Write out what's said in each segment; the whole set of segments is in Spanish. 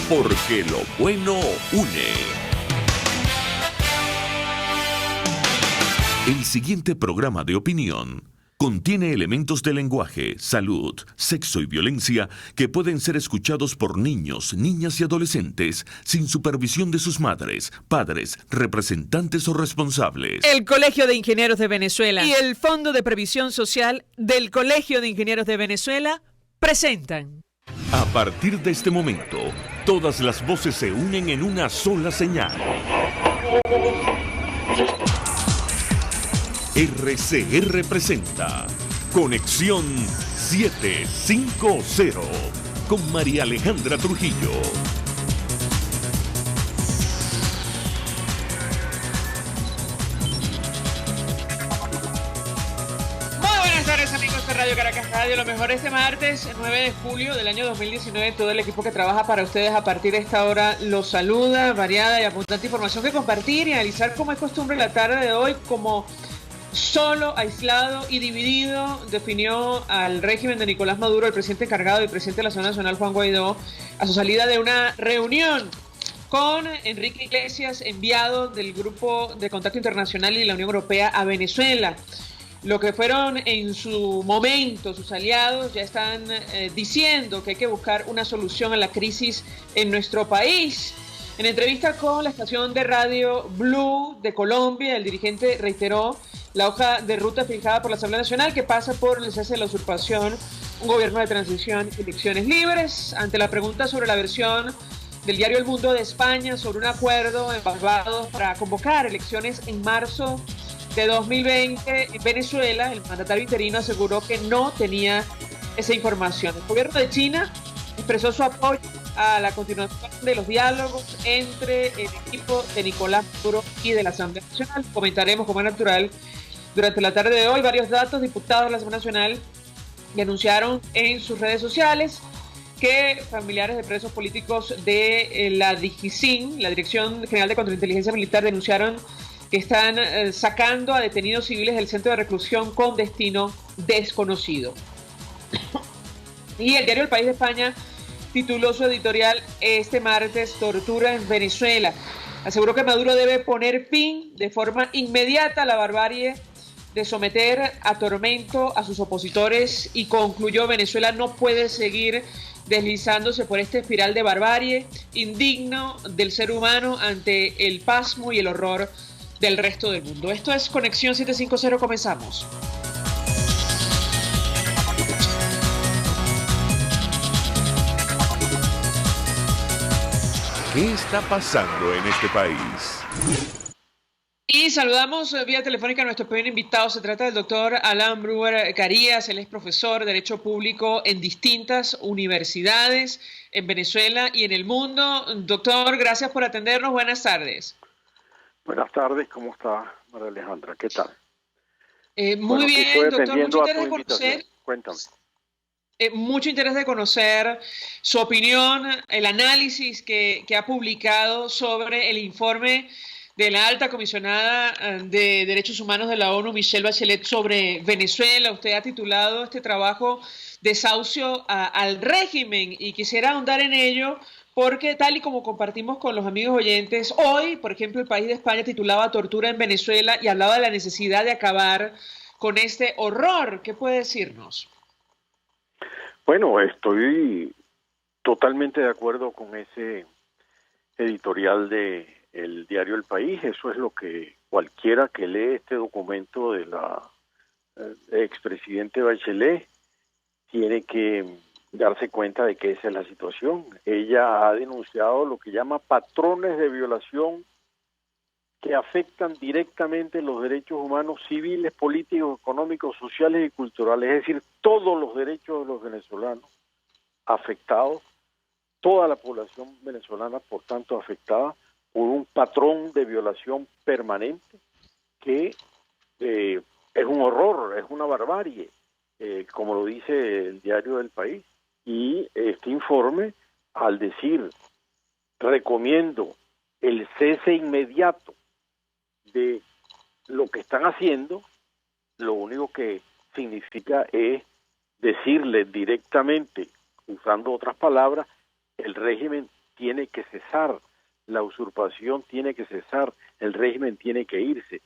porque lo bueno une. El siguiente programa de opinión contiene elementos de lenguaje, salud, sexo y violencia que pueden ser escuchados por niños, niñas y adolescentes sin supervisión de sus madres, padres, representantes o responsables. El Colegio de Ingenieros de Venezuela y el Fondo de Previsión Social del Colegio de Ingenieros de Venezuela presentan. A partir de este momento, todas las voces se unen en una sola señal. RCR presenta Conexión 750 con María Alejandra Trujillo. Amigos de Radio Caracas Radio, lo mejor este martes 9 de julio del año 2019, todo el equipo que trabaja para ustedes a partir de esta hora los saluda, variada y abundante información que compartir y analizar como es costumbre la tarde de hoy, como solo, aislado y dividido definió al régimen de Nicolás Maduro, el presidente encargado y presidente de la Asamblea Nacional Juan Guaidó, a su salida de una reunión con Enrique Iglesias, enviado del Grupo de Contacto Internacional y la Unión Europea a Venezuela. Lo que fueron en su momento sus aliados ya están diciendo que hay que buscar una solución a la crisis en nuestro país. En entrevista con la estación de radio Blue de Colombia, el dirigente reiteró la hoja de ruta fijada por la Asamblea Nacional que pasa por el cese de la usurpación, un gobierno de transición y elecciones libres. Ante la pregunta sobre la versión del diario El Mundo de España sobre un acuerdo en Barbados para convocar elecciones en marzo de 2020 en Venezuela, el mandatario interino aseguró que no tenía esa información. El gobierno de China expresó su apoyo a la continuación de los diálogos entre el equipo de Nicolás Maduro y de la Asamblea Nacional. Comentaremos, como es natural, durante la tarde de hoy varios datos. Diputados de la Asamblea Nacional y anunciaron en sus redes sociales que familiares de presos políticos de la DIGICIN, la Dirección General de Contrainteligencia Militar, denunciaron que están sacando a detenidos civiles del centro de reclusión con destino desconocido. Y el diario El País de España tituló su editorial este martes: Tortura en Venezuela. Aseguró que Maduro debe poner fin de forma inmediata a la barbarie de someter a tormento a sus opositores y concluyó: Venezuela no puede seguir deslizándose por esta espiral de barbarie indigno del ser humano ante el pasmo y el horror del resto del mundo. Esto es Conexión 750, comenzamos. ¿Qué está pasando en este país? Y saludamos vía telefónica a nuestro primer invitado. Se trata del doctor Alan Brewer Carías. Él es profesor de Derecho Público en distintas universidades en Venezuela y en el mundo. Doctor, gracias por atendernos. Buenas tardes. Buenas tardes, ¿cómo está María Alejandra? ¿Qué tal? Muy bien, doctor, mucho interés de conocer. Cuéntame. Mucho interés de conocer su opinión, el análisis que ha publicado sobre el informe de la alta comisionada de Derechos Humanos de la ONU, Michelle Bachelet, sobre Venezuela. Usted ha titulado este trabajo Desahucio al régimen y quisiera ahondar en ello porque, tal y como compartimos con los amigos oyentes, hoy, por ejemplo, El País de España titulaba Tortura en Venezuela y hablaba de la necesidad de acabar con este horror. ¿Qué puede decirnos? Bueno, estoy totalmente de acuerdo con ese editorial de el diario El País. Eso es lo que cualquiera que lee este documento de la expresidente Bachelet tiene que darse cuenta de que esa es la situación. Ella ha denunciado lo que llama patrones de violación que afectan directamente los derechos humanos civiles, políticos, económicos, sociales y culturales, es decir, todos los derechos de los venezolanos afectados, toda la población venezolana, por tanto, afectada por un patrón de violación permanente que es un horror, es una barbarie, como lo dice el diario del País. Y este informe, al decir, recomiendo el cese inmediato de lo que están haciendo, lo único que significa es decirle directamente, usando otras palabras, el régimen tiene que cesar, la usurpación tiene que cesar, el régimen tiene que irse,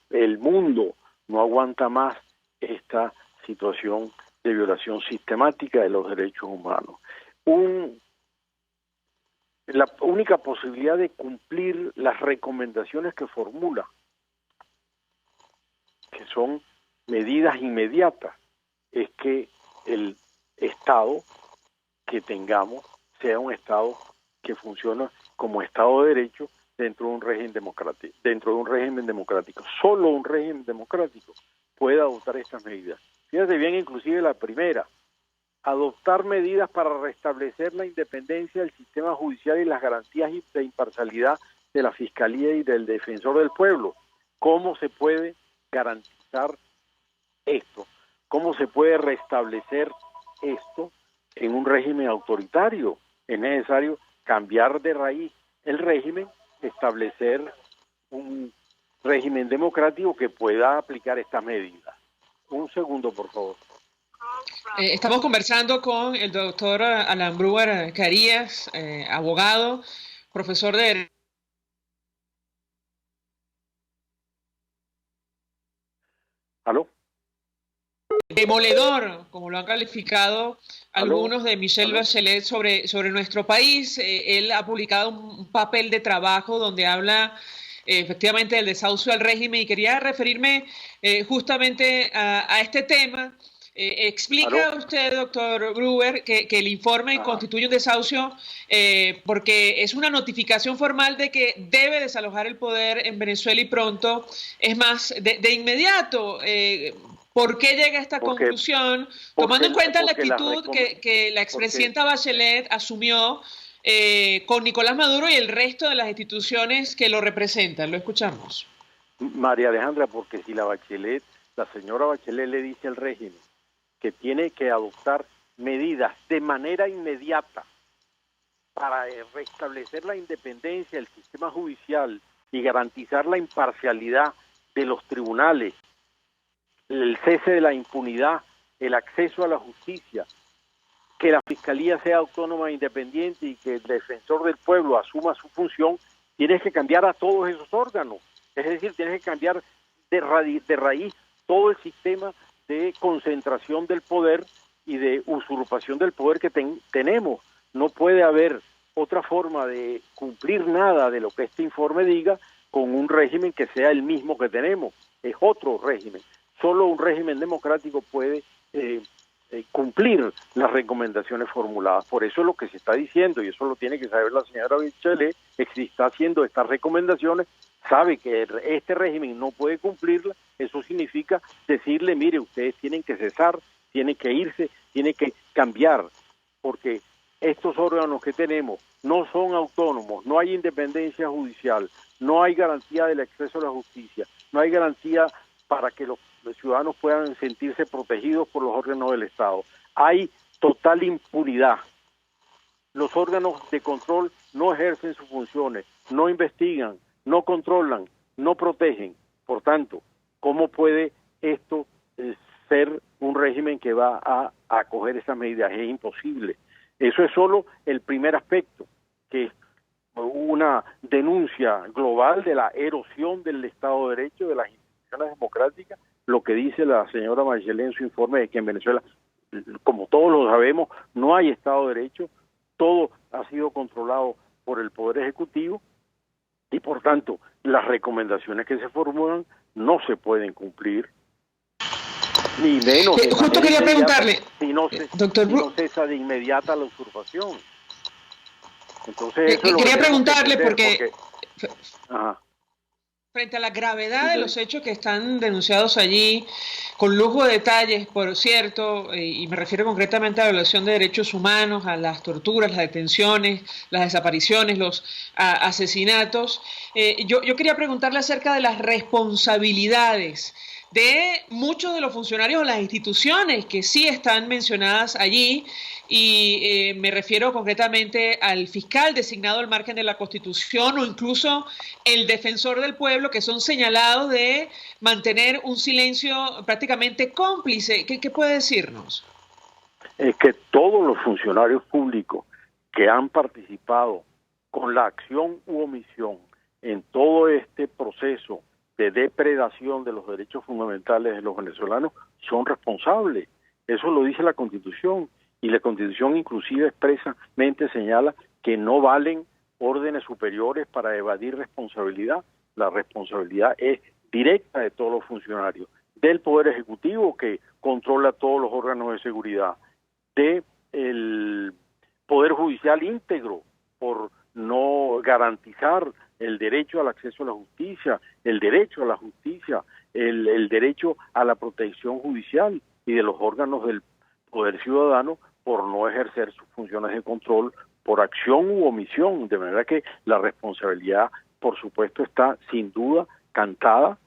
el mundo no aguanta más esta situación de violación sistemática de los derechos humanos. La única posibilidad de cumplir las recomendaciones que formula, que son medidas inmediatas, es que el Estado que tengamos sea un Estado que funciona como Estado de Derecho dentro de un régimen democrático. Solo un régimen democrático puede adoptar estas medidas. Fíjate bien, inclusive la primera, adoptar medidas para restablecer la independencia del sistema judicial y las garantías de imparcialidad de la Fiscalía y del Defensor del Pueblo. ¿Cómo se puede garantizar esto? ¿Cómo se puede restablecer esto en un régimen autoritario? Es necesario cambiar de raíz el régimen, establecer un régimen democrático que pueda aplicar estas medidas. Un segundo, por favor. Estamos conversando con el doctor Alan Brewer Carías, abogado, profesor de... ¿Aló? Demoledor, como lo han calificado algunos de Michelle ¿Aló? Bachelet sobre nuestro país. Él ha publicado un papel de trabajo donde habla efectivamente del desahucio al régimen y quería referirme justamente a este tema. ¿Explica ¿Aló? usted, doctor Brewer, que el informe constituye un desahucio porque es una notificación formal de que debe desalojar el poder en Venezuela y pronto? Es más, de inmediato, ¿por qué llega a esta conclusión? Tomando en cuenta la actitud que la expresidenta Bachelet asumió con Nicolás Maduro y el resto de las instituciones que lo representan. Lo escuchamos. María Alejandra, porque si la señora Bachelet le dice al régimen que tiene que adoptar medidas de manera inmediata para restablecer la independencia del sistema judicial y garantizar la imparcialidad de los tribunales, el cese de la impunidad, el acceso a la justicia, que la Fiscalía sea autónoma e independiente y que el Defensor del Pueblo asuma su función, tienes que cambiar a todos esos órganos. Es decir, tienes que cambiar de raíz todo el sistema de concentración del poder y de usurpación del poder que tenemos. No puede haber otra forma de cumplir nada de lo que este informe diga con un régimen que sea el mismo que tenemos. Es otro régimen. Solo un régimen democrático puede cumplir las recomendaciones formuladas. Por eso es lo que se está diciendo, y eso lo tiene que saber la señora Bachelet, que está haciendo estas recomendaciones, sabe que este régimen no puede cumplirla. Eso significa decirle, mire, ustedes tienen que cesar, tienen que irse, tienen que cambiar, porque estos órganos que tenemos no son autónomos, no hay independencia judicial, no hay garantía del acceso a la justicia, no hay garantía para que los ciudadanos puedan sentirse protegidos por los órganos del Estado. Hay total impunidad. Los órganos de control no ejercen sus funciones, no investigan, no controlan, no protegen. Por tanto, ¿cómo puede esto ser un régimen que va a acoger esas medidas? Es imposible. Eso es solo el primer aspecto, que es una denuncia global de la erosión del Estado de Derecho, de las instituciones democráticas, lo que dice la señora Bachelet en su informe de que en Venezuela, como todos lo sabemos, no hay Estado de Derecho, todo ha sido controlado por el Poder Ejecutivo y por tanto las recomendaciones que se formulan no se pueden cumplir, ni menos justo quería preguntarle, doctor si no cesa de inmediata la usurpación. Entonces quería preguntarle porque ajá. Frente a la gravedad de los hechos que están denunciados allí, con lujo de detalles, por cierto, y me refiero concretamente a la violación de derechos humanos, a las torturas, las detenciones, las desapariciones, los asesinatos, yo quería preguntarle acerca de las responsabilidades de muchos de los funcionarios de las instituciones que sí están mencionadas allí, y me refiero concretamente al fiscal designado al margen de la Constitución o incluso el defensor del pueblo, que son señalados de mantener un silencio prácticamente cómplice. ¿Qué puede decirnos? Es que todos los funcionarios públicos que han participado con la acción u omisión en todo este proceso de depredación de los derechos fundamentales de los venezolanos son responsables. Eso lo dice la Constitución, y la Constitución inclusive expresamente señala que no valen órdenes superiores para evadir responsabilidad. La responsabilidad es directa de todos los funcionarios, del Poder Ejecutivo, que controla todos los órganos de seguridad, del Poder Judicial íntegro, por no garantizar el derecho al acceso a la justicia, el derecho a la justicia, el derecho a la protección judicial, y de los órganos del Poder Ciudadano por no ejercer sus funciones de control por acción u omisión, de manera que la responsabilidad, por supuesto, está sin duda cantada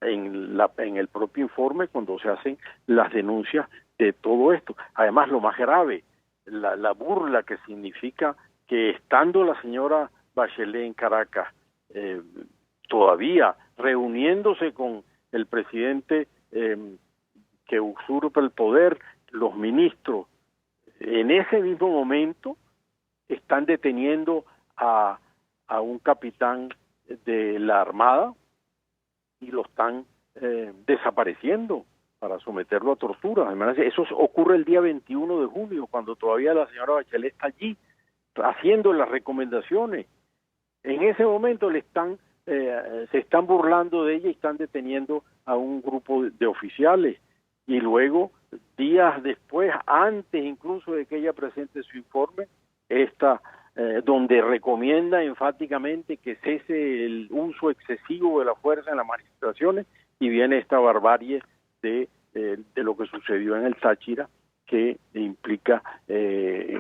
en el propio informe cuando se hacen las denuncias de todo esto. Además, lo más grave, la burla que significa que estando la señora Bachelet en Caracas, todavía reuniéndose con el presidente que usurpa el poder, los ministros, en ese mismo momento están deteniendo a un capitán de la Armada y lo están desapareciendo para someterlo a tortura. Además, eso ocurre el día 21 de junio, cuando todavía la señora Bachelet está allí haciendo las recomendaciones. En ese momento se están burlando de ella y están deteniendo a un grupo de oficiales, y luego, días después, antes incluso de que ella presente su informe, donde recomienda enfáticamente que cese el uso excesivo de la fuerza en las manifestaciones, y viene esta barbarie de lo que sucedió en el Táchira, que implica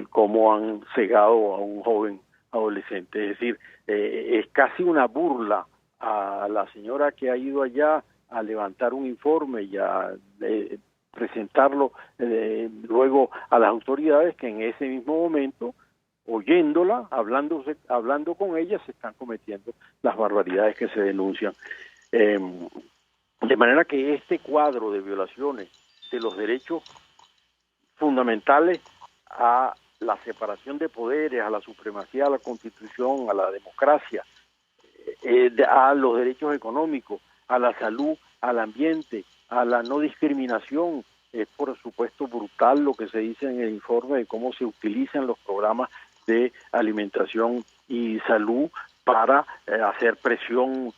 cómo han cegado a un joven adolescente. Es decir, es casi una burla a la señora que ha ido allá a levantar un informe y a presentarlo luego a las autoridades, que en ese mismo momento, oyéndola, hablando con ella, se están cometiendo las barbaridades que se denuncian. De manera que este cuadro de violaciones de los derechos fundamentales a la separación de poderes, a la supremacía de la Constitución, a la democracia, a los derechos económicos, a la salud, al ambiente, a la no discriminación. Es por supuesto brutal lo que se dice en el informe de cómo se utilizan los programas de alimentación y salud para hacer presión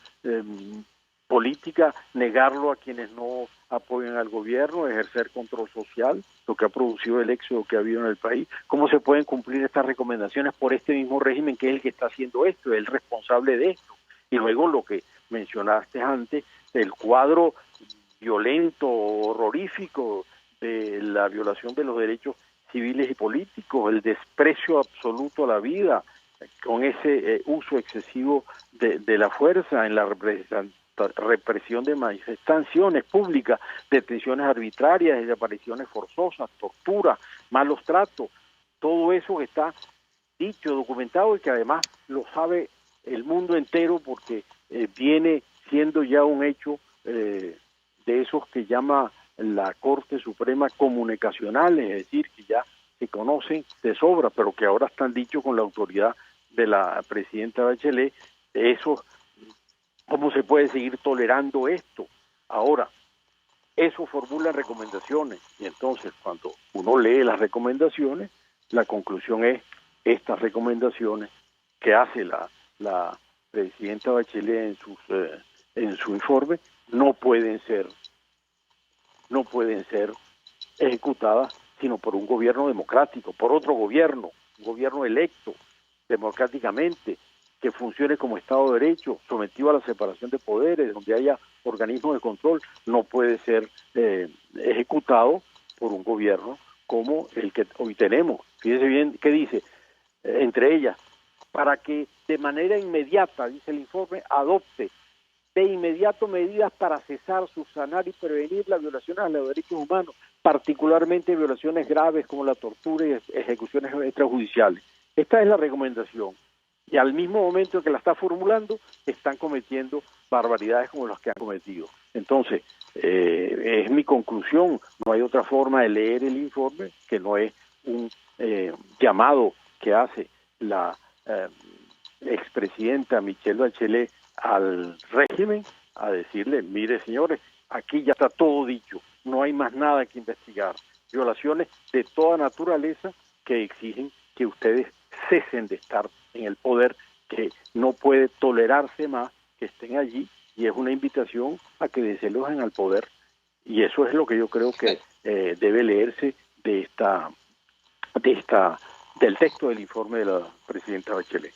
política, negarlo a quienes no apoyan al gobierno, ejercer control social, lo que ha producido el éxodo que ha habido en el país. ¿Cómo se pueden cumplir estas recomendaciones por este mismo régimen que es el que está haciendo esto, es el responsable de esto? Y luego lo que mencionaste antes, el cuadro violento, horrorífico de la violación de los derechos civiles y políticos, el desprecio absoluto a la vida, con ese uso excesivo de la fuerza en la represión de manifestaciones públicas, detenciones arbitrarias, desapariciones forzosas, tortura, malos tratos, todo eso que está dicho, documentado, y que además lo sabe el mundo entero, porque viene siendo ya un hecho de esos que llama la Corte Suprema comunicacionales, es decir, que ya se conocen de sobra, pero que ahora están dichos con la autoridad de la presidenta Bachelet. Eso, ¿cómo se puede seguir tolerando esto? Ahora, eso formula recomendaciones, y entonces cuando uno lee las recomendaciones, la conclusión es: estas recomendaciones que hace la presidenta Bachelet en su informe no pueden ser ejecutadas sino por un gobierno democrático, por otro gobierno, un gobierno electo democráticamente, que funcione como Estado de Derecho, sometido a la separación de poderes, donde haya organismos de control. No puede ser ejecutado por un gobierno como el que hoy tenemos. Fíjese bien qué dice, entre ellas, para que de manera inmediata, dice el informe, adopte de inmediato medidas para cesar, subsanar y prevenir las violaciones a los derechos humanos, particularmente violaciones graves como la tortura y ejecuciones extrajudiciales. Esta es la recomendación. Y al mismo momento en que la está formulando, están cometiendo barbaridades como las que han cometido. Entonces, es mi conclusión. No hay otra forma de leer el informe que no es un llamado que hace la expresidenta Michelle Bachelet al régimen a decirle, mire señores, aquí ya está todo dicho, no hay más nada que investigar, violaciones de toda naturaleza que exigen que ustedes cesen de estar en el poder, que no puede tolerarse más que estén allí, y es una invitación a que desalojen al poder, y eso es lo que yo creo que debe leerse del texto del informe de la presidenta Bachelet.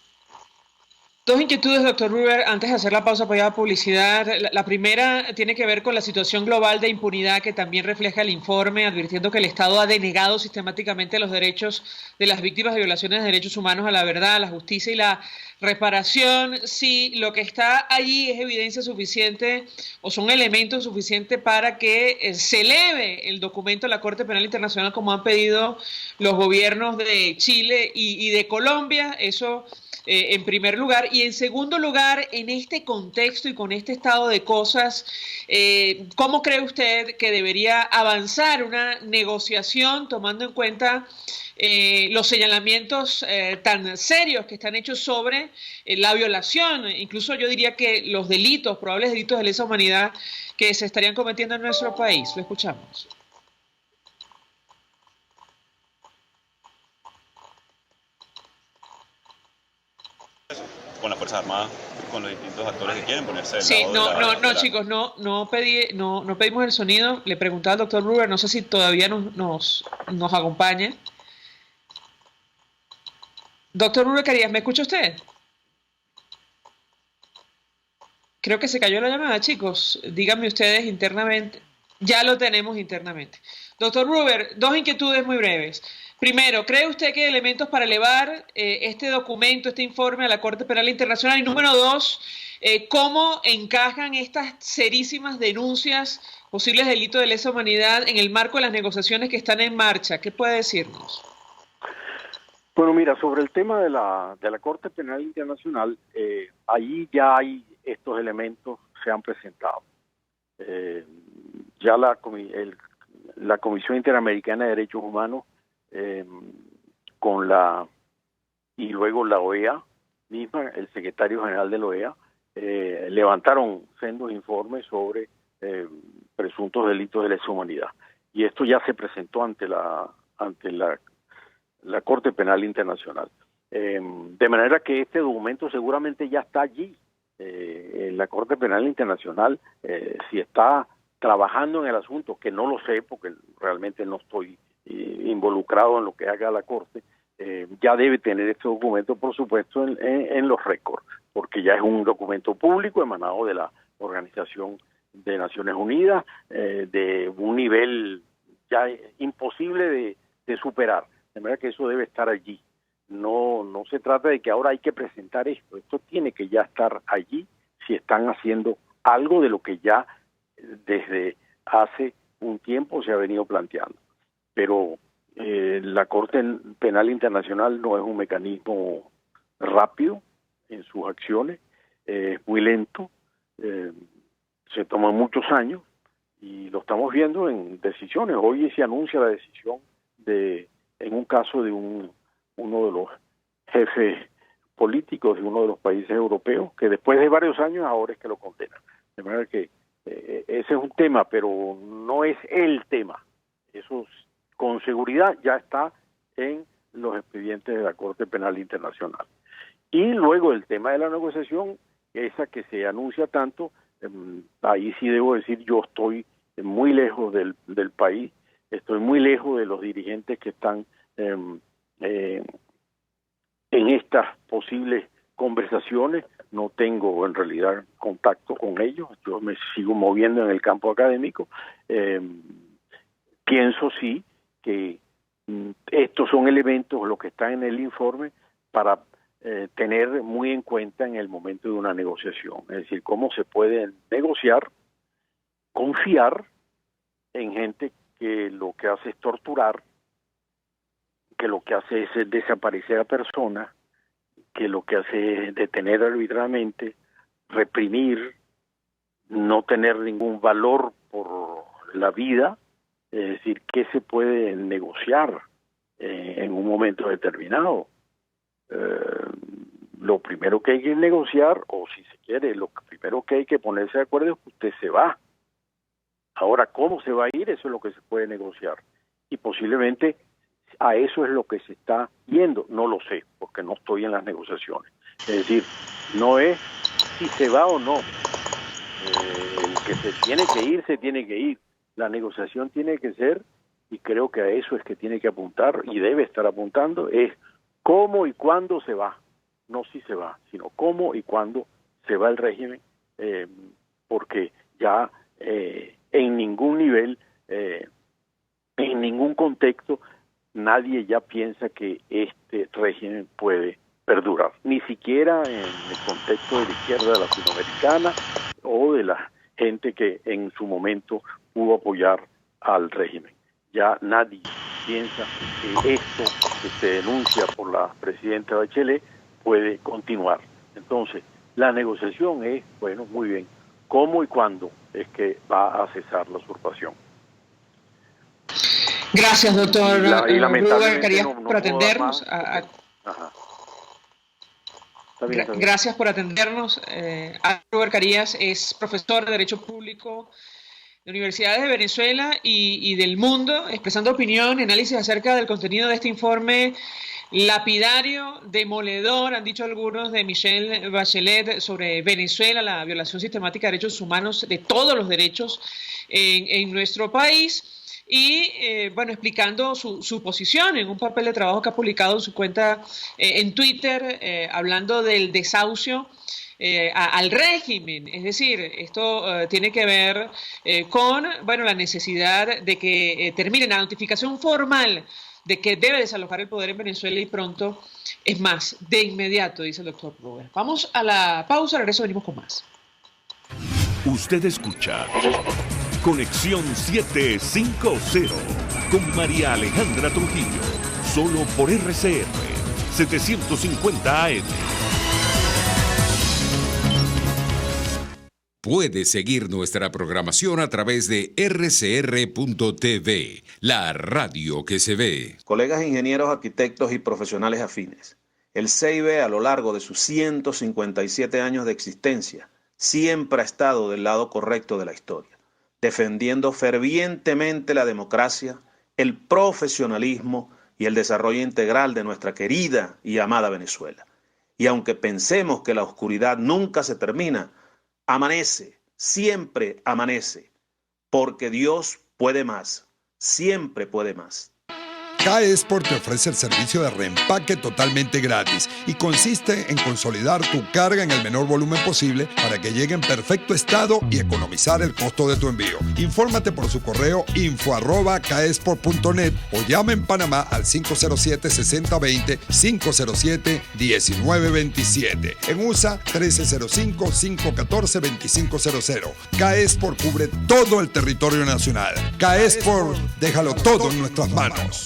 Dos inquietudes, doctor Ruber, antes de hacer la pausa para ir a publicidad. La primera tiene que ver con la situación global de impunidad que también refleja el informe, advirtiendo que el Estado ha denegado sistemáticamente los derechos de las víctimas de violaciones de derechos humanos a la verdad, a la justicia y la reparación. Si lo que está allí es evidencia suficiente o son elementos suficientes para que se eleve el documento a la Corte Penal Internacional como han pedido los gobiernos de Chile y de Colombia, eso en primer lugar. Y en segundo lugar, en este contexto y con este estado de cosas, ¿cómo cree usted que debería avanzar una negociación tomando en cuenta los señalamientos tan serios que están hechos sobre la violación, incluso yo diría que los delitos, probables delitos de lesa humanidad que se estarían cometiendo en nuestro país? Lo escuchamos. Con las Fuerzas Armadas, con los distintos actores que quieren ponerse del Sí, lado chicos, no pedimos el sonido. Le preguntaba al doctor Ruber, no sé si todavía nos acompaña. Doctor Ruber Carías, ¿me escucha usted? Creo que se cayó la llamada, chicos. Díganme ustedes internamente. Ya lo tenemos internamente. Doctor Ruber, dos inquietudes muy breves. Primero, ¿cree usted que hay elementos para elevar este documento, este informe a la Corte Penal Internacional? Y número dos, ¿cómo encajan estas serísimas denuncias, posibles delitos de lesa humanidad en el marco de las negociaciones que están en marcha? ¿Qué puede decirnos? Bueno, mira, sobre el tema de la Corte Penal Internacional, ahí ya hay estos elementos, se han presentado. Ya la Comisión Interamericana de Derechos Humanos y luego la OEA misma, el secretario general de la OEA, levantaron sendos informes sobre presuntos delitos de lesa humanidad. Y esto ya se presentó ante la Corte Penal Internacional. De manera que este documento seguramente ya está allí. La Corte Penal Internacional, si está trabajando en el asunto, que no lo sé porque realmente no estoy involucrado en lo que haga la Corte, ya debe tener este documento, por supuesto, en los récords, porque ya es un documento público emanado de la Organización de Naciones Unidas, de un nivel ya imposible de superar. De manera que eso debe estar allí. No se trata de que ahora hay que presentar esto tiene que ya estar allí si están haciendo algo de lo que ya desde hace un tiempo se ha venido planteando. Pero la Corte Penal Internacional no es un mecanismo rápido en sus acciones, es muy lento, se toman muchos años y lo estamos viendo en decisiones. Hoy se anuncia la decisión en un caso de uno de los jefes políticos de uno de los países europeos, que después de varios años ahora es que lo condenan. De manera que ese es un tema, pero no es el tema. Eso con seguridad ya está en los expedientes de la Corte Penal Internacional. Y luego el tema de la negociación, esa que se anuncia tanto, ahí sí debo decir, yo estoy muy lejos del país, estoy muy lejos de los dirigentes que están en estas posibles conversaciones. No tengo en realidad contacto con ellos, yo me sigo moviendo en el campo académico. Pienso sí que estos son elementos, los que están en el informe, para tener muy en cuenta en el momento de una negociación. Es decir, cómo se puede negociar, confiar en gente que lo que hace es torturar, que lo que hace es desaparecer a personas, que lo que hace es detener arbitrariamente, reprimir, no tener ningún valor por la vida. Es decir, ¿qué se puede negociar en un momento determinado? lo primero que hay que negociar, o si se quiere, lo primero que hay que ponerse de acuerdo es que usted se va. Ahora, ¿cómo se va a ir? Eso es lo que se puede negociar. Y posiblemente a eso es lo que se está yendo. No lo sé, porque no estoy en las negociaciones. Es decir, no es si se va o no. El que se tiene que ir. La negociación tiene que ser, y creo que a eso es que tiene que apuntar, y debe estar apuntando, es cómo y cuándo se va. No si se va, sino cómo y cuándo se va el régimen, porque ya en ningún nivel, en ningún contexto, nadie ya piensa que este régimen puede perdurar, ni siquiera en el contexto de la izquierda latinoamericana o de la gente que en su momento pudo apoyar al régimen. Ya nadie piensa que esto que se denuncia por la presidenta Bachelet puede continuar. Entonces, la negociación es, bueno, muy bien, ¿cómo y cuándo es que va a cesar la usurpación? Gracias, doctor lamentablemente Carías, no por atendernos. Ajá. Está bien. Gracias por atendernos. Robert Carías es profesor de Derecho Público de universidades de Venezuela y del mundo, expresando opinión y análisis acerca del contenido de este informe lapidario, demoledor, han dicho algunos, de Michelle Bachelet sobre Venezuela, la violación sistemática de derechos humanos, de todos los derechos en nuestro país. Y, bueno, explicando su posición en un papel de trabajo que ha publicado en su cuenta en Twitter, hablando del desahucio al régimen. Es decir, esto tiene que ver con, bueno, la necesidad de que termine la notificación formal de que debe desalojar el poder en Venezuela y pronto, es más, de inmediato, dice el doctor Robert. Vamos a la pausa, regreso, venimos con más. Usted escucha Conexión 750 con María Alejandra Trujillo, solo por RCR 750 AM. Puede seguir nuestra programación a través de rcr.tv, la radio que se ve. Colegas ingenieros, arquitectos y profesionales afines, el CIB a lo largo de sus 157 años de existencia siempre ha estado del lado correcto de la historia, defendiendo fervientemente la democracia, el profesionalismo y el desarrollo integral de nuestra querida y amada Venezuela. Y aunque pensemos que la oscuridad nunca se termina, amanece, siempre amanece, porque Dios puede más, siempre puede más. K-Export te ofrece el servicio de reempaque totalmente gratis y consiste en consolidar tu carga en el menor volumen posible para que llegue en perfecto estado y economizar el costo de tu envío. Infórmate por su correo info@kexport.net o llama en Panamá al 507-6020, 507-1927. En USA 1305-514-2500. K-Export cubre todo el territorio nacional. K-Export, déjalo todo en nuestras manos.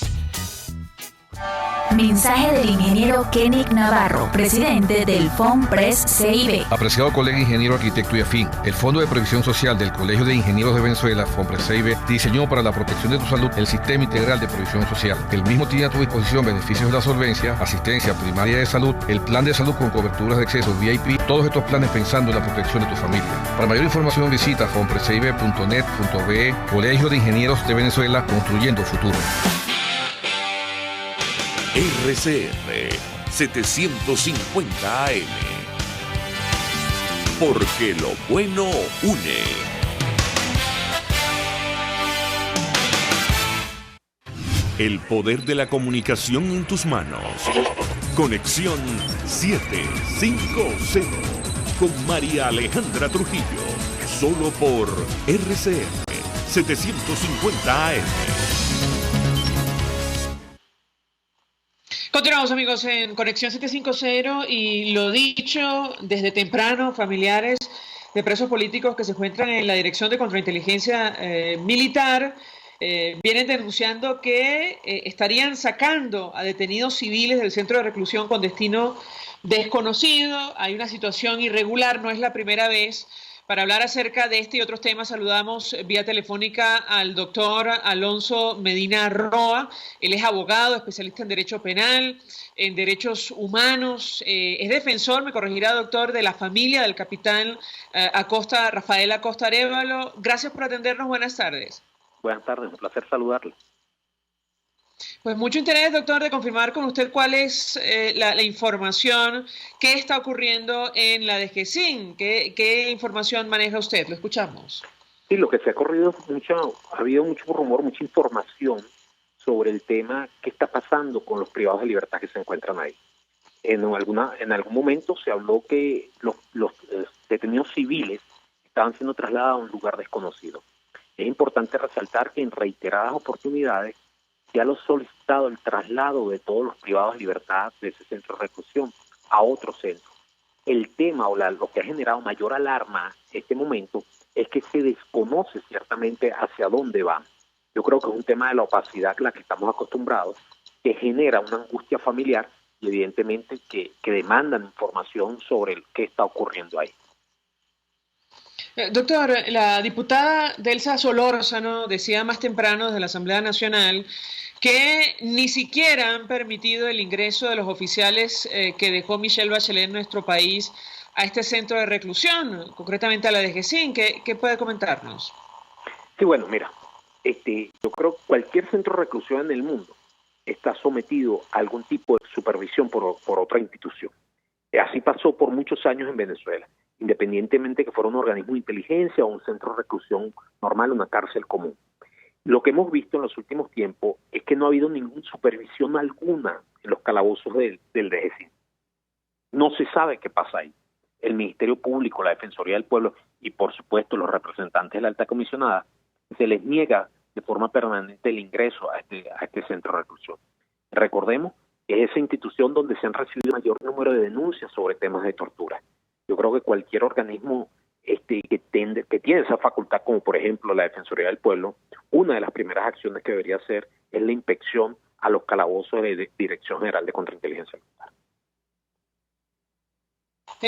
Mensaje del ingeniero Kenick Navarro, presidente del FONPRES CIB. Apreciado colega ingeniero, arquitecto y afín, el Fondo de Previsión Social del Colegio de Ingenieros de Venezuela, FONPRES CIB, diseñó para la protección de tu salud el Sistema Integral de Previsión Social. El mismo tiene a tu disposición beneficios de la solvencia, asistencia primaria de salud, el plan de salud con coberturas de acceso VIP, todos estos planes pensando en la protección de tu familia. Para mayor información visita fonprescib.net.be, Colegio de Ingenieros de Venezuela, construyendo futuro. RCR 750 AM. Porque lo bueno une. El poder de la comunicación en tus manos. Conexión 750 con María Alejandra Trujillo. Solo por RCR 750 AM. Continuamos, amigos, en Conexión 750 y lo dicho desde temprano, familiares de presos políticos que se encuentran en la Dirección de Contrainteligencia Militar vienen denunciando que estarían sacando a detenidos civiles del centro de reclusión con destino desconocido. Hay una situación irregular, no es la primera vez, Para hablar acerca de este y otros temas, saludamos vía telefónica al doctor Alonso Medina Roa. Él es abogado, especialista en Derecho Penal, en Derechos Humanos. Es defensor, me corregirá, doctor, de la familia del capitán Rafael Acosta Arévalo. Gracias por atendernos. Buenas tardes. Buenas tardes, un placer saludarle. Pues mucho interés, doctor, de confirmar con usted cuál es la información que está ocurriendo en la DGCIN. ¿Qué información maneja usted? Lo escuchamos. Sí, lo que se ha corrido ha habido mucho rumor, mucha información sobre el tema que está pasando con los privados de libertad que se encuentran ahí. En algún momento se habló que los detenidos civiles estaban siendo trasladados a un lugar desconocido. Es importante resaltar que en reiteradas oportunidades se ha solicitado el traslado de todos los privados de libertad de ese centro de reclusión a otro centro. El tema o lo que ha generado mayor alarma en este momento es que se desconoce ciertamente hacia dónde van. Yo creo que es un tema de la opacidad a la que estamos acostumbrados, que genera una angustia familiar y evidentemente que demandan información sobre qué está ocurriendo ahí. Doctor, la diputada Delsa Solórzano decía más temprano desde la Asamblea Nacional que ni siquiera han permitido el ingreso de los oficiales que dejó Michelle Bachelet en nuestro país a este centro de reclusión, concretamente a la DGCIN. ¿Qué puede comentarnos? Sí, bueno, mira, yo creo que cualquier centro de reclusión en el mundo está sometido a algún tipo de supervisión por otra institución. Así pasó por muchos años en Venezuela, independientemente que fuera un organismo de inteligencia o un centro de reclusión normal, una cárcel común. Lo que hemos visto en los últimos tiempos es que no ha habido ninguna supervisión alguna en los calabozos del DGCIN. No se sabe qué pasa ahí. El Ministerio Público, la Defensoría del Pueblo y, por supuesto, los representantes de la alta comisionada, se les niega de forma permanente el ingreso a este centro de reclusión. Recordemos que es esa institución donde se han recibido el mayor número de denuncias sobre temas de tortura. Yo creo que cualquier organismo que tiene esa facultad, como por ejemplo la Defensoría del Pueblo, una de las primeras acciones que debería hacer es la inspección a los calabozos de Dirección General de Contrainteligencia Militar.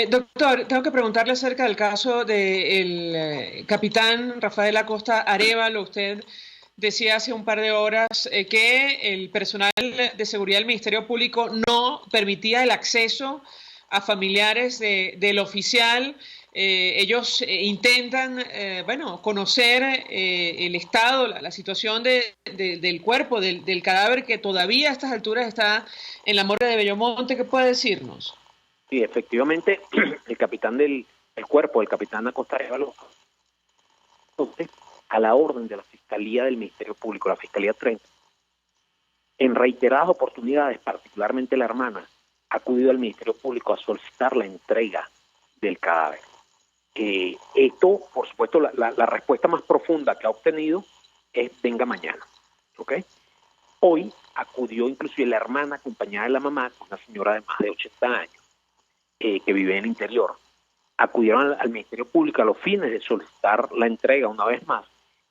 Doctor, tengo que preguntarle acerca del caso del capitán Rafael Acosta Arévalo. Usted decía hace un par de horas que el personal de seguridad del Ministerio Público no permitía el acceso a familiares del oficial. Ellos intentan, conocer el estado, la situación del cuerpo, del cadáver que todavía a estas alturas está en la morgue de Bellomonte. ¿Qué puede decirnos? Sí, efectivamente, el capitán del cuerpo, el capitán Acosta Arévalo, a la orden de la Fiscalía del Ministerio Público, la Fiscalía 30, en reiteradas oportunidades, particularmente la hermana, ha acudido al Ministerio Público a solicitar la entrega del cadáver. Esto, por supuesto, la respuesta más profunda que ha obtenido es venga mañana, ¿ok? Hoy acudió inclusive la hermana acompañada de la mamá, una señora de más de 80 años, que vive en el interior. Acudieron al Ministerio Público a los fines de solicitar la entrega una vez más,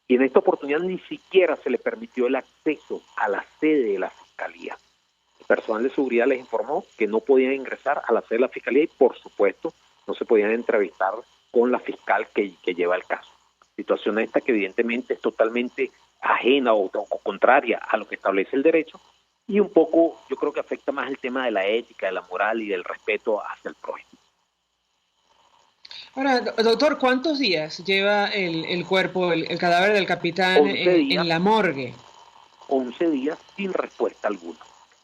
y en esta oportunidad ni siquiera se le permitió el acceso a la sede de la Fiscalía. El personal de seguridad les informó que no podían ingresar a la sede de la Fiscalía y, por supuesto, no se podían entrevistar con la fiscal que lleva el caso. Situación esta que evidentemente es totalmente ajena o contraria a lo que establece el derecho, y un poco yo creo que afecta más el tema de la ética, de la moral y del respeto hacia el prójimo. Ahora, doctor, ¿cuántos días lleva el cuerpo, el cadáver del capitán en la morgue? 11 días sin respuesta alguna.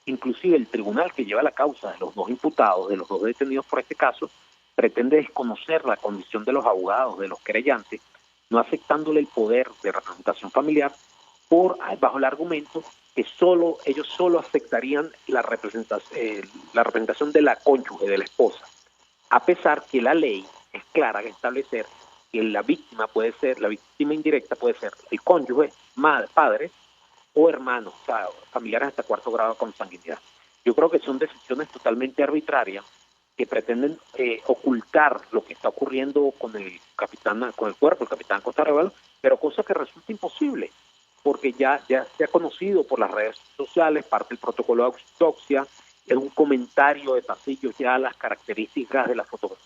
Inclusive el tribunal que lleva la causa de los dos imputados, de los dos detenidos por este caso, pretende desconocer la condición de los abogados, de los querellantes, no aceptándole el poder de representación familiar bajo el argumento que ellos solo aceptarían la representación de la cónyuge, de la esposa, a pesar que la ley es clara en establecer que la víctima indirecta puede ser el cónyuge, madre, padre o hermanos, o sea, familiares hasta cuarto grado con sanguinidad. Yo creo que son decisiones totalmente arbitrarias que pretenden ocultar lo que está ocurriendo con el cuerpo, el capitán Acosta Arévalo, pero cosa que resulta imposible, porque ya se ha conocido por las redes sociales, parte del protocolo de autopsia, es un comentario de pasillo ya las características de la fotografía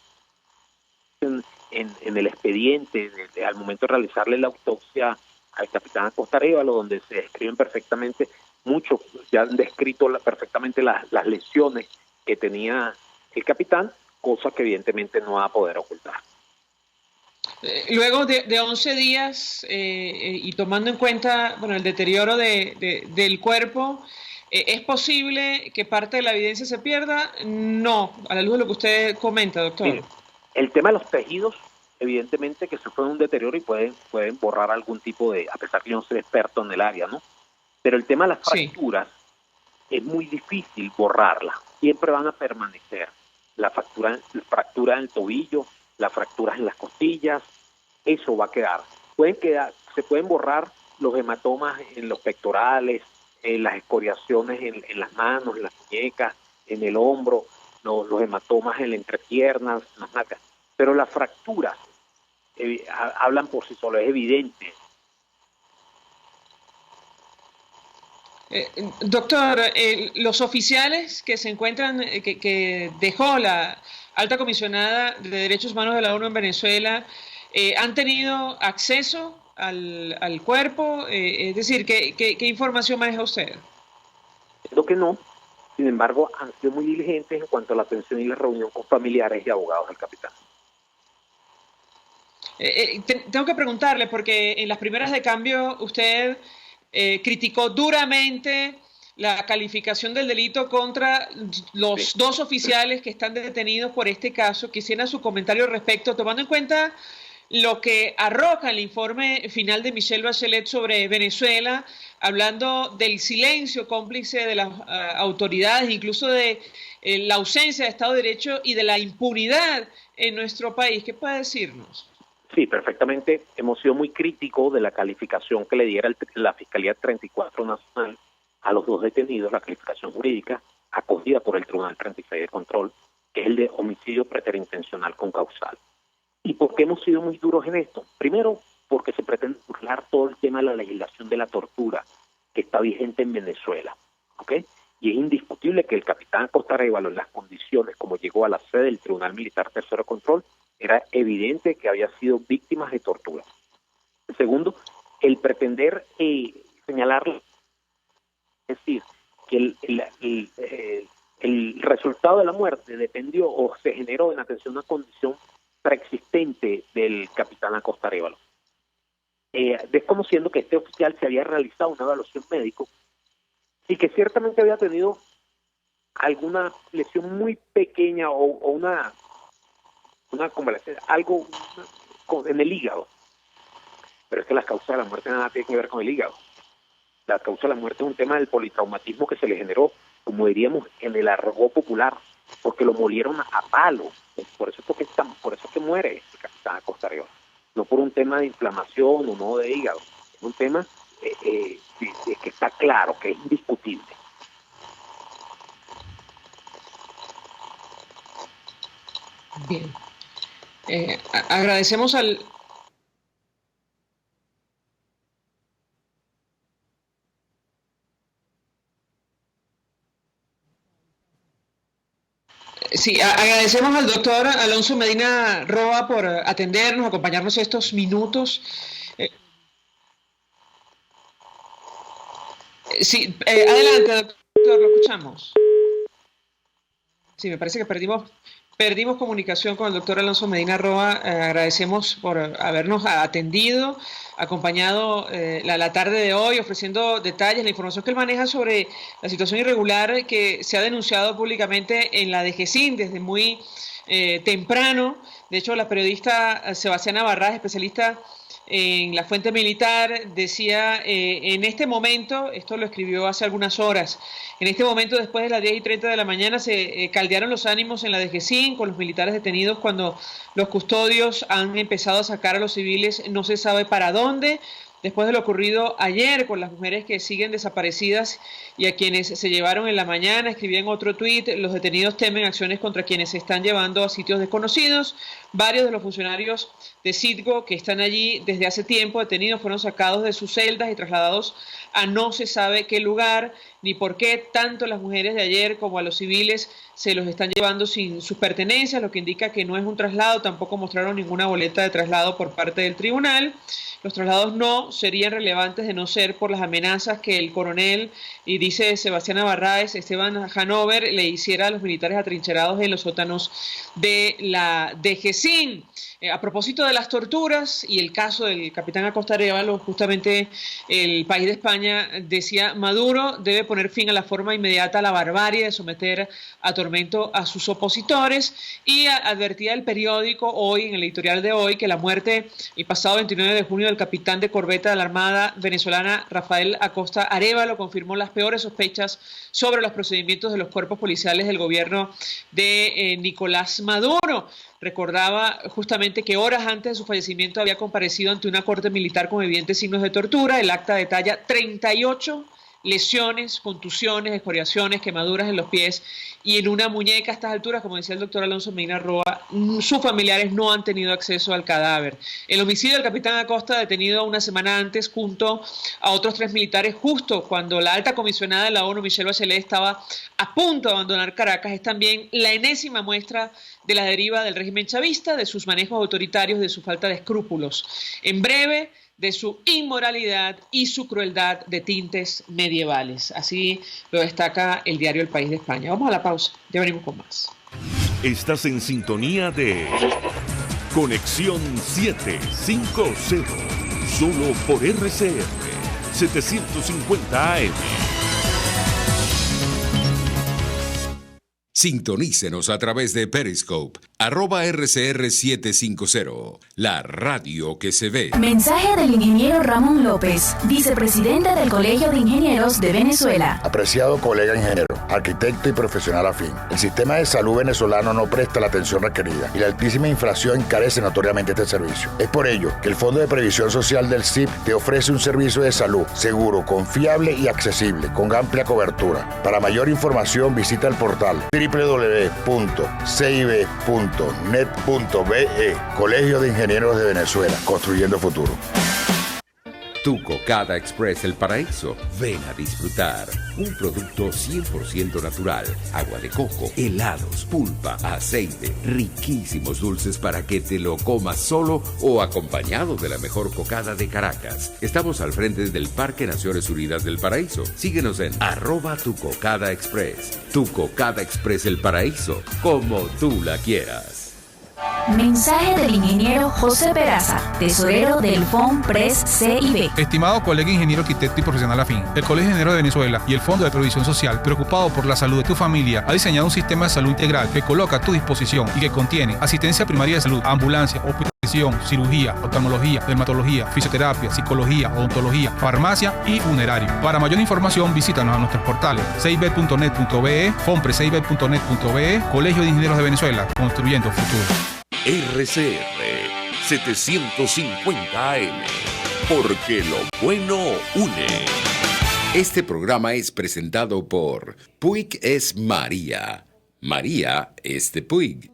en el expediente al momento de realizarle la autopsia al capitán Acosta Arévalo, donde se describen perfectamente muchos, ya han descrito perfectamente las lesiones que tenía el capitán, cosa que evidentemente no va a poder ocultar. Luego de 11 días y tomando en cuenta el deterioro del cuerpo, ¿es posible que parte de la evidencia se pierda? No, a la luz de lo que usted comenta, doctor. Mire, el tema de los tejidos, evidentemente que se fue un deterioro y pueden borrar algún tipo de, a pesar que yo no soy experto en el área, ¿no? Pero el tema de las fracturas es muy difícil borrarlas, siempre van a permanecer. La fractura en el tobillo, las fracturas en las costillas, eso va a quedar. Se pueden borrar los hematomas en los pectorales, las escoriaciones en las manos, en las muñecas, en el hombro, los hematomas en la entrepiernas, en las nalgas. Pero las fracturas hablan por sí solas, es evidente. Doctor, los oficiales que se encuentran, que dejó la alta comisionada de Derechos Humanos de la ONU en Venezuela, ¿han tenido acceso al cuerpo? Es decir, ¿qué información maneja usted? Creo que no. Sin embargo, han sido muy diligentes en cuanto a la atención y la reunión con familiares y abogados del capitán. Tengo que preguntarle, porque en las primeras de cambio usted criticó duramente la calificación del delito contra los dos oficiales que están detenidos por este caso. Quisiera su comentario al respecto, tomando en cuenta lo que arroja el informe final de Michelle Bachelet sobre Venezuela, hablando del silencio cómplice de las autoridades, incluso de la ausencia de Estado de Derecho y de la impunidad en nuestro país. ¿Qué puede decirnos? Sí, perfectamente. Hemos sido muy críticos de la calificación que le diera la Fiscalía 34 Nacional a los dos detenidos, la calificación jurídica acogida por el Tribunal 36 de Control, que es el de homicidio preterintencional con causal. ¿Y por qué hemos sido muy duros en esto? Primero, porque se pretende burlar todo el tema de la legislación de la tortura que está vigente en Venezuela, ¿ok? Y es indiscutible que el capitán Acosta Arévalo, en las condiciones como llegó a la sede del Tribunal Militar Tercero de Control, era evidente que había sido víctima de tortura. Segundo, el pretender señalarle, es decir, que el resultado de la muerte dependió o se generó en atención a una condición preexistente del capitán Acosta Arévalo, desconociendo que este oficial se había realizado una evaluación médica y que ciertamente había tenido alguna lesión muy pequeña o una algo en el hígado, pero es que la causa de la muerte nada tiene que ver con el hígado. La causa de la muerte es un tema del politraumatismo que se le generó, como diríamos en el argot popular, porque lo molieron a palo. Por eso es que muere el capitán Acosta Arévalo, no por un tema de inflamación o no de hígado, es un tema que está claro, que es indiscutible. Bien. Agradecemos al... Sí, agradecemos al doctor Alonso Medina Roa por atendernos, acompañarnos estos minutos. Sí, adelante, doctor, lo escuchamos. Sí, me parece que perdimos comunicación con el doctor Alonso Medina Roa. Agradecemos por habernos atendido, acompañado la tarde de hoy, ofreciendo detalles, la información que él maneja sobre la situación irregular que se ha denunciado públicamente en la DGCIN desde muy temprano. De hecho, la periodista Sebastiana Barras, especialista en la fuente militar, decía en este momento, esto lo escribió hace algunas horas, en este momento después de las 10:30 de la mañana se caldearon los ánimos en la DGCIN con los militares detenidos cuando los custodios han empezado a sacar a los civiles, no se sabe para dónde, después de lo ocurrido ayer con las mujeres que siguen desaparecidas y a quienes se llevaron en la mañana. Escribía en otro tuit: los detenidos temen acciones contra quienes se están llevando a sitios desconocidos. Varios de los funcionarios de Citgo que están allí desde hace tiempo detenidos fueron sacados de sus celdas y trasladados a no se sabe qué lugar. ni por qué tanto las mujeres de ayer como a los civiles se los están llevando sin sus pertenencias, lo que indica que no es un traslado, tampoco mostraron ninguna boleta de traslado por parte del tribunal. Los traslados no serían relevantes de no ser por las amenazas que el coronel, y dice Sebastián Barraez, Esteban Hanover, le hiciera a los militares atrincherados en los sótanos de la DGCIN. A propósito de las torturas y el caso del capitán Acosta Arévalo, justamente el País de España decía: Maduro debe poner fin a la forma inmediata a la barbarie de someter a tormento a sus opositores, y advertía el periódico Hoy, en el editorial de hoy, que la muerte el pasado 29 de junio del capitán de corbeta de la Armada venezolana Rafael Acosta Arévalo confirmó las peores sospechas sobre los procedimientos de los cuerpos policiales del gobierno de Nicolás Maduro. Recordaba justamente que horas antes de su fallecimiento había comparecido ante una corte militar con evidentes signos de tortura. El acta detalla 38 lesiones, contusiones, escoriaciones, quemaduras en los pies y en una muñeca. A estas alturas, como decía el doctor Alonso Medina Roa, sus familiares no han tenido acceso al cadáver. El homicidio del capitán Acosta, detenido una semana antes junto a otros 3 militares, justo cuando la alta comisionada de la ONU, Michelle Bachelet, estaba a punto de abandonar Caracas, es también la enésima muestra de la deriva del régimen chavista, de sus manejos autoritarios, de su falta de escrúpulos. En breve, de su inmoralidad y su crueldad de tintes medievales. Así lo destaca el diario El País de España. Vamos a la pausa, ya venimos con más. Estás en sintonía de Conexión 750, solo por RCR 750 AM. Sintonícenos a través de Periscope, @RCR750, la radio que se ve. Mensaje del ingeniero Ramón López, vicepresidente del Colegio de Ingenieros de Venezuela. Apreciado colega ingeniero, arquitecto y profesional afín, el sistema de salud venezolano no presta la atención requerida y la altísima inflación encarece notoriamente este servicio. Es por ello que el Fondo de Previsión Social del CIP te ofrece un servicio de salud seguro, confiable y accesible, con amplia cobertura. Para mayor información visita el portal www.cib.net.be. Colegio de Ingenieros de Venezuela, construyendo futuro. Tu Cocada Express El Paraíso. Ven a disfrutar. Un producto 100% natural. Agua de coco, helados, pulpa, aceite, riquísimos dulces para que te lo comas solo o acompañado de la mejor cocada de Caracas. Estamos al frente del Parque Naciones Unidas del Paraíso. Síguenos en @tucocadaexpress. Tu Cocada Express El Paraíso, como tú la quieras. Mensaje del ingeniero José Peraza, tesorero del FOMPRES CIB. Estimado colega ingeniero, arquitecto y profesional afín, el Colegio de Ingenieros de Venezuela y el Fondo de Previsión Social, preocupado por la salud de tu familia, ha diseñado un sistema de salud integral que coloca a tu disposición y que contiene asistencia primaria de salud, ambulancia, hospitalización, cirugía, oftalmología, dermatología, fisioterapia, psicología, odontología, farmacia y funerario. Para mayor información, visítanos a nuestros portales cib.net.be, fomprescib.net.be, Colegio de Ingenieros de Venezuela, construyendo futuro. RCR 750 AM, porque lo bueno une. Este programa es presentado por Puig es María. María es de Puig.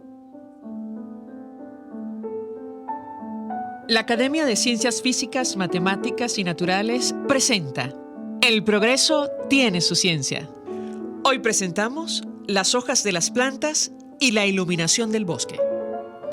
La Academia de Ciencias Físicas, Matemáticas y Naturales presenta El progreso tiene su ciencia. Hoy presentamos las hojas de las plantas y la iluminación del bosque.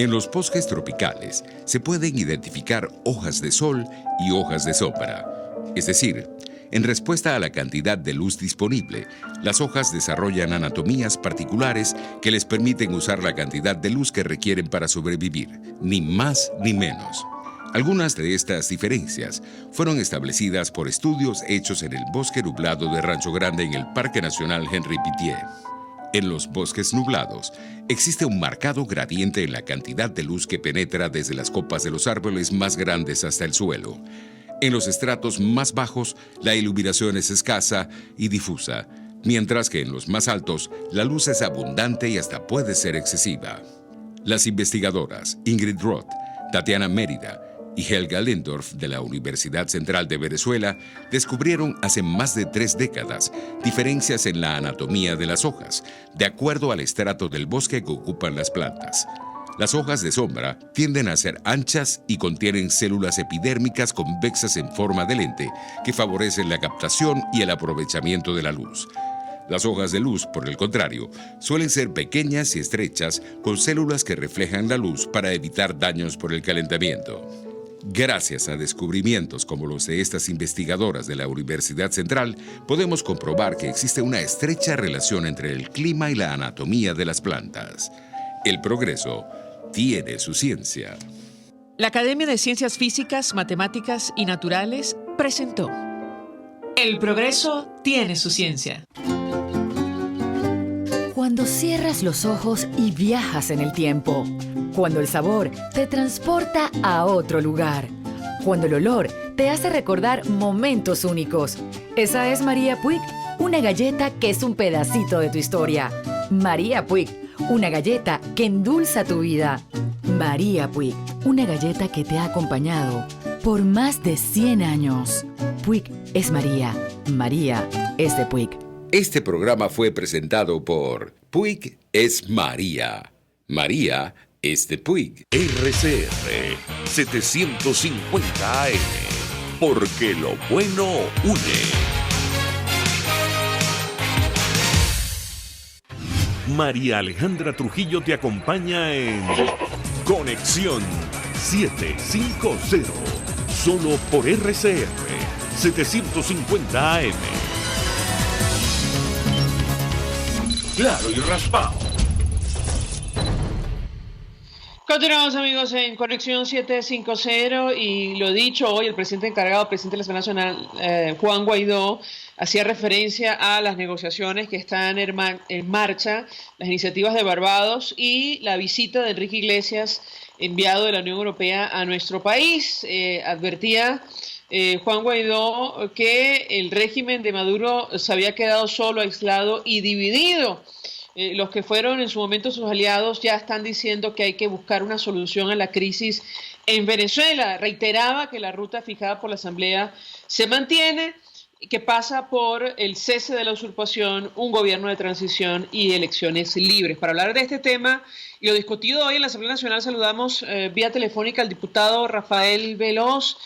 En los bosques tropicales se pueden identificar hojas de sol y hojas de sombra. Es decir, en respuesta a la cantidad de luz disponible, las hojas desarrollan anatomías particulares que les permiten usar la cantidad de luz que requieren para sobrevivir, ni más ni menos. Algunas de estas diferencias fueron establecidas por estudios hechos en el bosque nublado de Rancho Grande en el Parque Nacional Henri Pittier. En los bosques nublados existe un marcado gradiente en la cantidad de luz que penetra desde las copas de los árboles más grandes hasta el suelo. En los estratos más bajos, la iluminación es escasa y difusa, mientras que en los más altos, la luz es abundante y hasta puede ser excesiva. Las investigadoras Ingrid Roth, Tatiana Mérida y Helga Lindorf de la Universidad Central de Venezuela descubrieron hace más de 3 décadas diferencias en la anatomía de las hojas, de acuerdo al estrato del bosque que ocupan las plantas. Las hojas de sombra tienden a ser anchas y contienen células epidérmicas convexas en forma de lente que favorecen la captación y el aprovechamiento de la luz. Las hojas de luz, por el contrario, suelen ser pequeñas y estrechas con células que reflejan la luz para evitar daños por el calentamiento. Gracias a descubrimientos como los de estas investigadoras de la Universidad Central, podemos comprobar que existe una estrecha relación entre el clima y la anatomía de las plantas. El progreso tiene su ciencia. La Academia de Ciencias Físicas, Matemáticas y Naturales presentó El progreso tiene su ciencia. Cuando cierras los ojos y viajas en el tiempo. Cuando el sabor te transporta a otro lugar. Cuando el olor te hace recordar momentos únicos. Esa es María Puig, una galleta que es un pedacito de tu historia. María Puig, una galleta que endulza tu vida. María Puig, una galleta que te ha acompañado por más de 100 años. Puig es María. María es de Puig. Este programa fue presentado por Puig es María. María es de Puig. RCR 750 AM, porque lo bueno une. María Alejandra Trujillo te acompaña en Conexión 750, solo por RCR 750 AM. Claro y raspado. Continuamos, amigos, en Conexión 750 y lo dicho hoy, el presidente encargado, presidente de la Asamblea Nacional, Juan Guaidó, hacía referencia a las negociaciones que están en marcha, las iniciativas de Barbados y la visita de Enrique Iglesias, enviado de la Unión Europea a nuestro país. Advertía Juan Guaidó que el régimen de Maduro se había quedado solo, aislado y dividido. Los que fueron en su momento sus aliados ya están diciendo que hay que buscar una solución a la crisis en Venezuela. Reiteraba que la ruta fijada por la Asamblea se mantiene, que pasa por el cese de la usurpación, un gobierno de transición y elecciones libres. Para hablar de este tema y lo discutido hoy en la Asamblea Nacional, saludamos vía telefónica al diputado Rafael Veloz,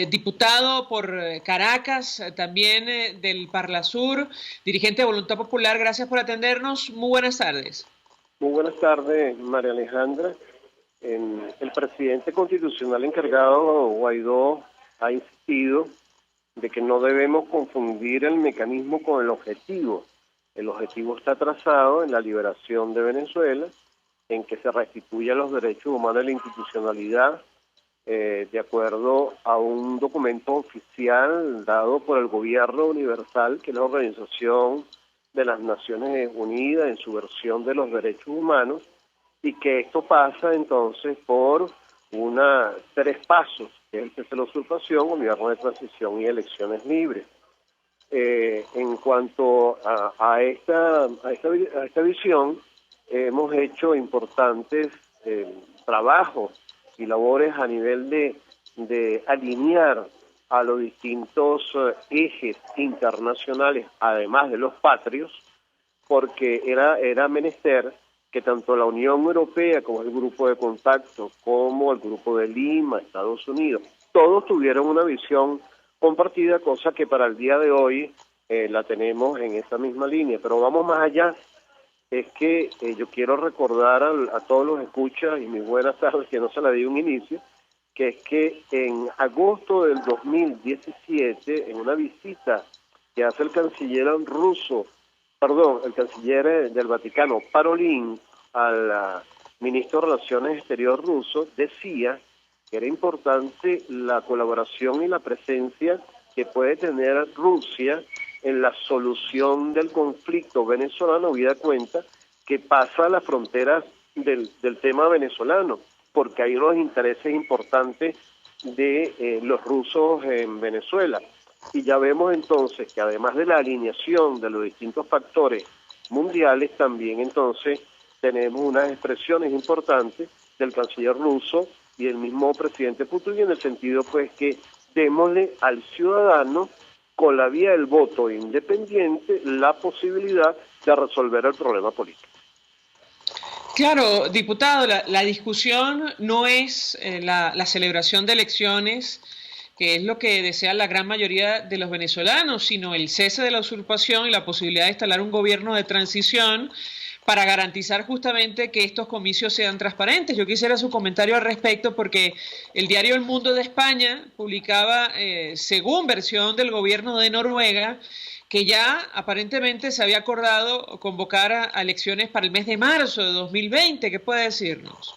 diputado por Caracas, también del Parlasur, dirigente de Voluntad Popular. Gracias por atendernos. Muy buenas tardes. Muy buenas tardes, María Alejandra. El presidente constitucional encargado, Guaidó, ha insistido de que no debemos confundir el mecanismo con el objetivo. El objetivo está trazado en la liberación de Venezuela, en que se restituyan los derechos humanos y la institucionalidad, de acuerdo a un documento oficial dado por el Gobierno Universal, que es la Organización de las Naciones Unidas en su versión de los derechos humanos, y que esto pasa entonces por 3 pasos, que es el cese de la usurpación, gobierno de transición y elecciones libres. En cuanto a esta visión, hemos hecho importantes trabajos y labores a nivel de alinear a los distintos ejes internacionales, además de los patrios, porque era menester que tanto la Unión Europea como el Grupo de Contacto, como el Grupo de Lima, Estados Unidos, todos tuvieron una visión compartida, cosa que para el día de hoy la tenemos en esa misma línea. Pero vamos más allá, es que yo quiero recordar a todos los escuchas y mis buenas tardes, que no se la di un inicio, que es que en agosto del 2017, en una visita que hace el canciller del Vaticano, Parolin, al ministro de Relaciones Exteriores ruso, decía que era importante la colaboración y la presencia que puede tener Rusia en la solución del conflicto venezolano, habida cuenta que pasa a las fronteras del tema venezolano, porque hay unos intereses importantes de los rusos en Venezuela. Y ya vemos entonces que además de la alineación de los distintos factores mundiales, también entonces tenemos unas expresiones importantes del canciller ruso y el mismo presidente Putin, en el sentido pues que démosle al ciudadano, con la vía del voto independiente, la posibilidad de resolver el problema político. Claro, diputado, la discusión no es la celebración de elecciones, que es lo que desea la gran mayoría de los venezolanos, sino el cese de la usurpación y la posibilidad de instalar un gobierno de transición para garantizar justamente que estos comicios sean transparentes. Yo quisiera su comentario al respecto porque el diario El Mundo de España publicaba, según versión del gobierno de Noruega, que ya aparentemente se había acordado convocar a elecciones para el mes de marzo de 2020. ¿Qué puede decirnos?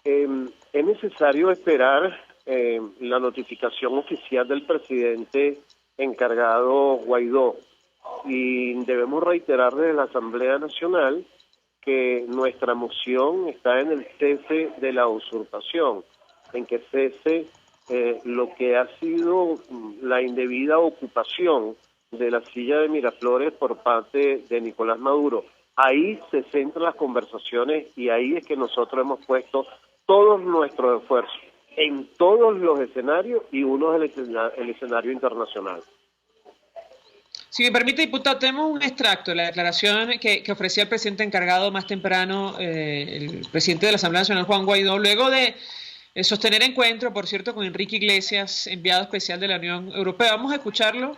Es necesario esperar la notificación oficial del presidente encargado Guaidó, y debemos reiterar desde la Asamblea Nacional que nuestra moción está en el cese de la usurpación, en que cese lo que ha sido la indebida ocupación de la silla de Miraflores por parte de Nicolás Maduro. Ahí se centran las conversaciones y ahí es que nosotros hemos puesto todos nuestros esfuerzos en todos los escenarios, y uno es el escenario internacional. Si me permite, diputado, tenemos un extracto de la declaración que ofrecía el presidente encargado más temprano, el presidente de la Asamblea Nacional, Juan Guaidó, luego de sostener encuentro, por cierto, con Enrique Iglesias, enviado especial de la Unión Europea. Vamos a escucharlo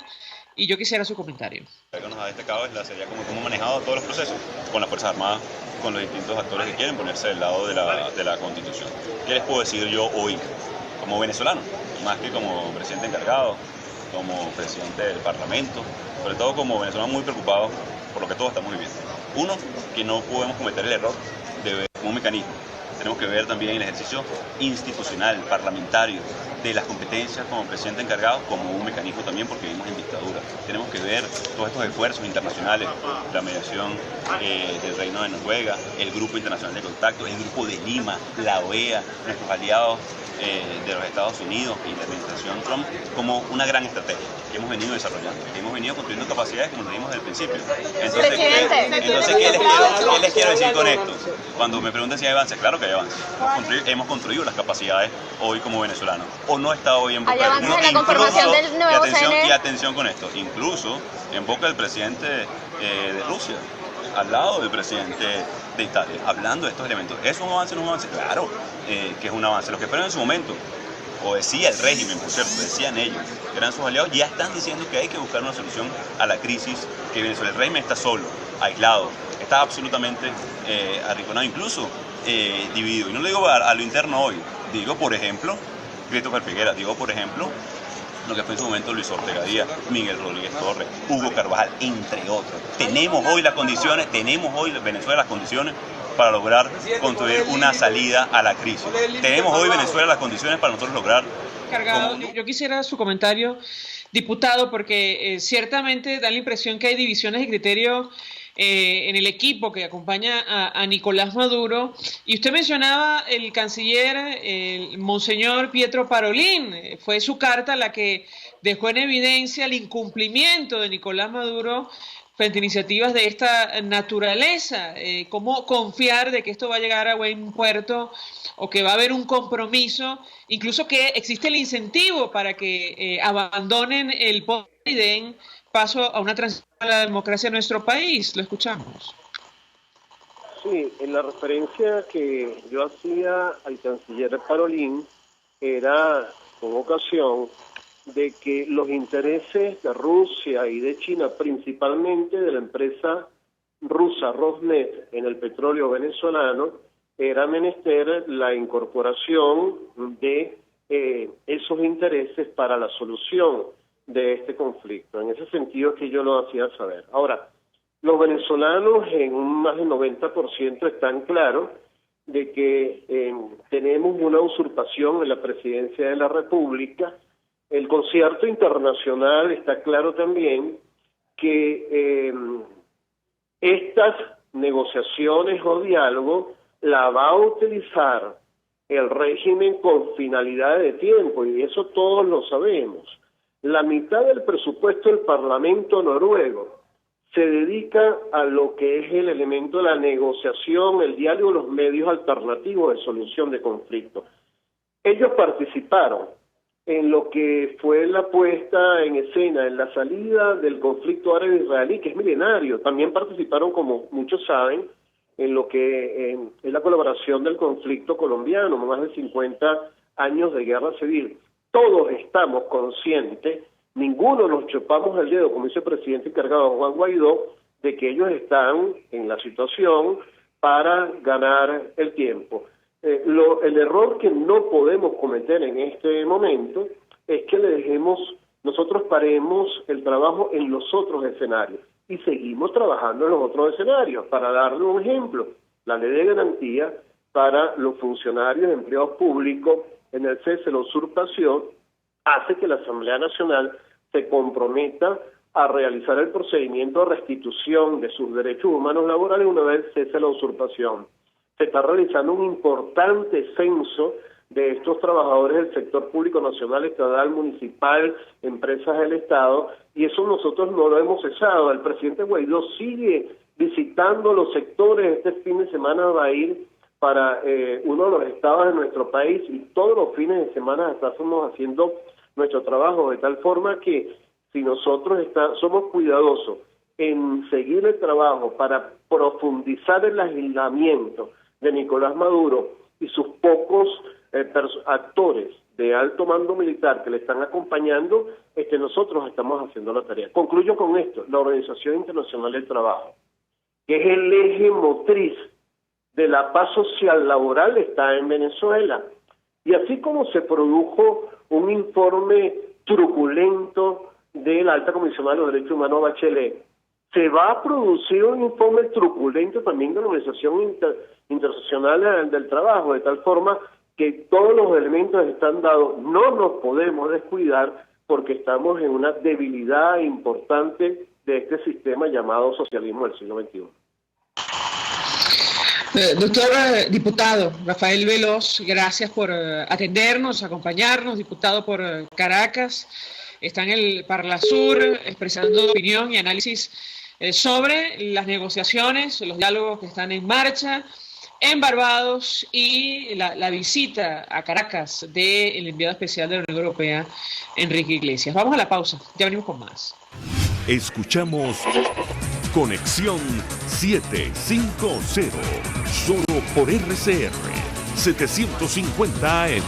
y yo quisiera su comentario. Lo que nos ha destacado es la seriedad como hemos manejado todos los procesos con las Fuerzas Armadas, con los distintos actores que quieren ponerse del lado de la Constitución. ¿Qué les puedo decir yo hoy como venezolano? Más que como presidente encargado, como presidente del Parlamento, sobre todo como venezolano muy preocupado por lo que todos estamos viviendo. Uno, que no podemos cometer el error de ver un mecanismo. Tenemos que ver también el ejercicio institucional, parlamentario, de las competencias como presidente encargado como un mecanismo también, porque vivimos en dictadura. Tenemos que ver todos estos esfuerzos internacionales, la mediación del Reino de Noruega, el Grupo Internacional de Contacto, el Grupo de Lima, la OEA, nuestros aliados de los Estados Unidos y la administración Trump, como una gran estrategia que hemos venido desarrollando, que hemos venido construyendo capacidades como lo dijimos desde el principio. Entonces ¿qué les quiero decir con esto? Cuando me preguntan si hay avance, claro que hay avance. Hemos construido las capacidades hoy como venezolanos. O no está hoy en boca ¿hay avances en la conformación del nuevo CNE? Y atención con esto, incluso en boca del presidente de Rusia, al lado del presidente de Italia, hablando de estos elementos. ¿Es un avance o no es un avance? Claro que es un avance. Los que fueron en su momento, o decía el régimen, por cierto, decían ellos, que eran sus aliados, ya están diciendo que hay que buscar una solución a la crisis que Venezuela. El régimen está solo, aislado, está absolutamente arrinconado, incluso dividido. Y no lo digo a lo interno hoy, digo, por ejemplo, Christopher Figueras, digo, por ejemplo, lo que fue en su momento Luis Ortega Díaz, Miguel Rodríguez Torres, Hugo Carvajal, entre otros. Tenemos hoy las condiciones, tenemos hoy Venezuela las condiciones para lograr construir una salida a la crisis. Tenemos hoy Venezuela las condiciones para nosotros lograr... Yo quisiera su comentario, diputado, porque ciertamente da la impresión que hay divisiones de criterio en el equipo que acompaña a Nicolás Maduro, y usted mencionaba el canciller, el monseñor Pietro Parolin. Fue su carta la que dejó en evidencia el incumplimiento de Nicolás Maduro frente a iniciativas de esta naturaleza. ¿Cómo confiar de que esto va a llegar a buen puerto, o que va a haber un compromiso, incluso que existe el incentivo para que abandonen el poder y den paso a una transición a la democracia en nuestro país? Lo escuchamos. Sí, en la referencia que yo hacía al canciller Parolin era con ocasión de que los intereses de Rusia y de China, principalmente de la empresa rusa Rosneft en el petróleo venezolano, era menester la incorporación de esos intereses para la solución de este conflicto. En ese sentido es que yo lo hacía saber. Ahora, los venezolanos en un más del 90% están claros de que tenemos una usurpación en la presidencia de la República. El concierto internacional está claro también que estas negociaciones o diálogo la va a utilizar el régimen con finalidad de tiempo, y eso todos lo sabemos. La mitad del presupuesto del Parlamento noruego se dedica a lo que es el elemento de la negociación, el diálogo, los medios alternativos de solución de conflictos. Ellos participaron en lo que fue la puesta en escena, en la salida del conflicto árabe-israelí, que es milenario. También participaron, como muchos saben, en lo que es la colaboración del conflicto colombiano, más de 50 años de guerra civil. Todos estamos conscientes, ninguno nos chupamos el dedo, como dice el presidente encargado Juan Guaidó, de que ellos están en la situación para ganar el tiempo. El error que no podemos cometer en este momento es que nosotros paremos el trabajo en los otros escenarios y seguimos trabajando en los otros escenarios. Para darle un ejemplo, la ley de garantía para los funcionarios empleados públicos en el cese de la usurpación hace que la Asamblea Nacional se comprometa a realizar el procedimiento de restitución de sus derechos humanos laborales una vez cese la usurpación. Se está realizando un importante censo de estos trabajadores del sector público nacional, estatal, municipal, empresas del Estado, y eso nosotros no lo hemos cesado. El presidente Guaidó sigue visitando los sectores. Este fin de semana va a ir para uno de los estados de nuestro país y todos los fines de semana estamos haciendo nuestro trabajo de tal forma que si nosotros somos cuidadosos en seguir el trabajo para profundizar el aislamiento de Nicolás Maduro y sus pocos actores de alto mando militar que le están acompañando, nosotros estamos haciendo la tarea. Concluyo con esto: la Organización Internacional del Trabajo, que es el eje motriz de la paz social laboral, está en Venezuela. Y así como se produjo un informe truculento de la alta comisionada de los derechos humanos Bachelet, se va a producir un informe truculento también de la Organización Internacional del Trabajo, de tal forma que todos los elementos están dados. No nos podemos descuidar porque estamos en una debilidad importante de este sistema llamado socialismo del siglo XXI. Doctor diputado Rafael Veloz, gracias por atendernos, acompañarnos, diputado por Caracas. Está en el Parlasur expresando opinión y análisis sobre las negociaciones, los diálogos que están en marcha en Barbados y la visita a Caracas del enviado especial de la Unión Europea, Enrique Iglesias. Vamos a la pausa, ya venimos con más. Escuchamos Conexión 750, solo por RCR 750 AM.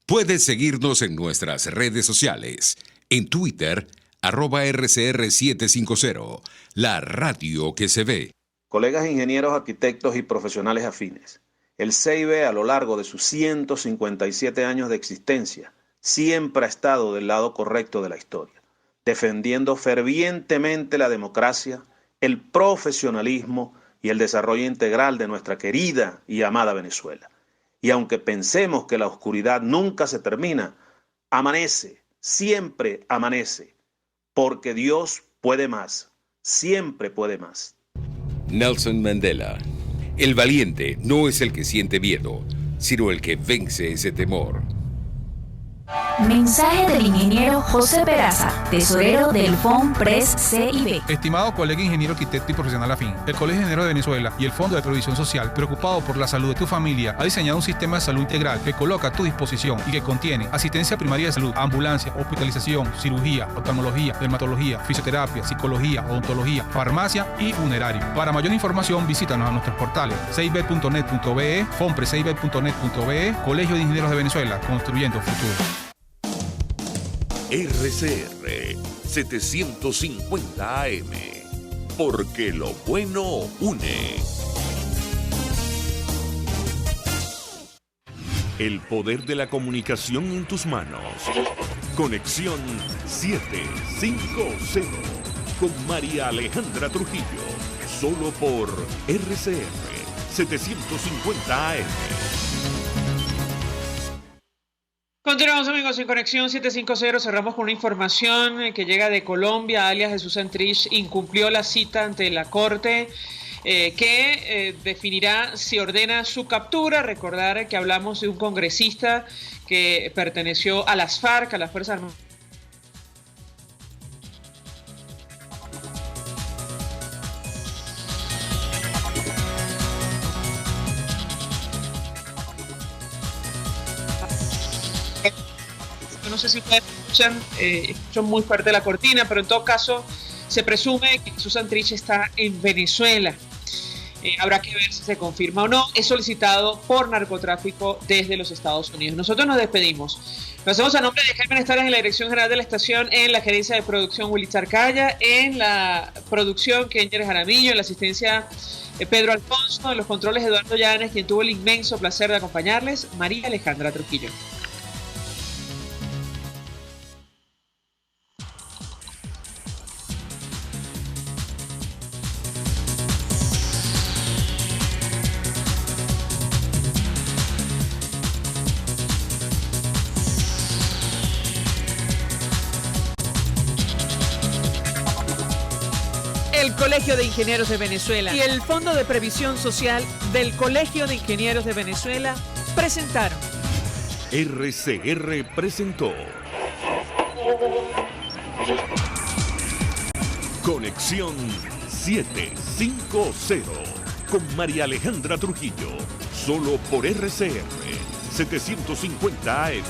Puedes seguirnos en nuestras redes sociales. En Twitter, @RCR750, la radio que se ve. Colegas ingenieros, arquitectos y profesionales afines, el CIB a lo largo de sus 157 años de existencia siempre ha estado del lado correcto de la historia, defendiendo fervientemente la democracia, el profesionalismo y el desarrollo integral de nuestra querida y amada Venezuela. Y aunque pensemos que la oscuridad nunca se termina, amanece, siempre amanece, porque Dios puede más, siempre puede más. Nelson Mandela: el valiente no es el que siente miedo, sino el que vence ese temor. Mensaje del ingeniero José Peraza, tesorero del FONPRES CIB. Estimado colega ingeniero, arquitecto y profesional afín, el Colegio de Ingenieros de Venezuela y el Fondo de Previsión Social, preocupado por la salud de tu familia, ha diseñado un sistema de salud integral que coloca a tu disposición y que contiene asistencia primaria de salud, ambulancia, hospitalización, cirugía, oftalmología, dermatología, fisioterapia, psicología, odontología, farmacia y funerario. Para mayor información, visítanos a nuestros portales cib.net.be, fonprescib.net.be, Colegio de Ingenieros de Venezuela, construyendo futuro. RCR 750 AM, porque lo bueno une. El poder de la comunicación en tus manos. Conexión 750 con María Alejandra Trujillo, solo por RCR 750 AM. Continuamos, amigos, en Conexión 750. Cerramos con una información que llega de Colombia. Alias Jesús Santrich incumplió la cita ante la Corte que definirá si ordena su captura. Recordar que hablamos de un congresista que perteneció a las FARC, a las Fuerzas Armadas. No sé si ustedes escuchan muy fuerte la cortina, pero en todo caso Se presume que Jesús Santrich está en Venezuela. Habrá que ver si se confirma o no. Es solicitado por narcotráfico desde los Estados Unidos. Nosotros nos despedimos. Lo hacemos a nombre de Jaime Estares en la dirección general de la estación, en la gerencia de producción Willy Charcaya, en la producción Kenyer Jaramillo, en la asistencia Pedro Alfonso, en los controles Eduardo Llanes, quien tuvo el inmenso placer de acompañarles, María Alejandra Trujillo. El Colegio de Ingenieros de Venezuela y el Fondo de Previsión Social del Colegio de Ingenieros de Venezuela presentaron. RCR presentó Conexión 750 con María Alejandra Trujillo, solo por RCR 750 AM.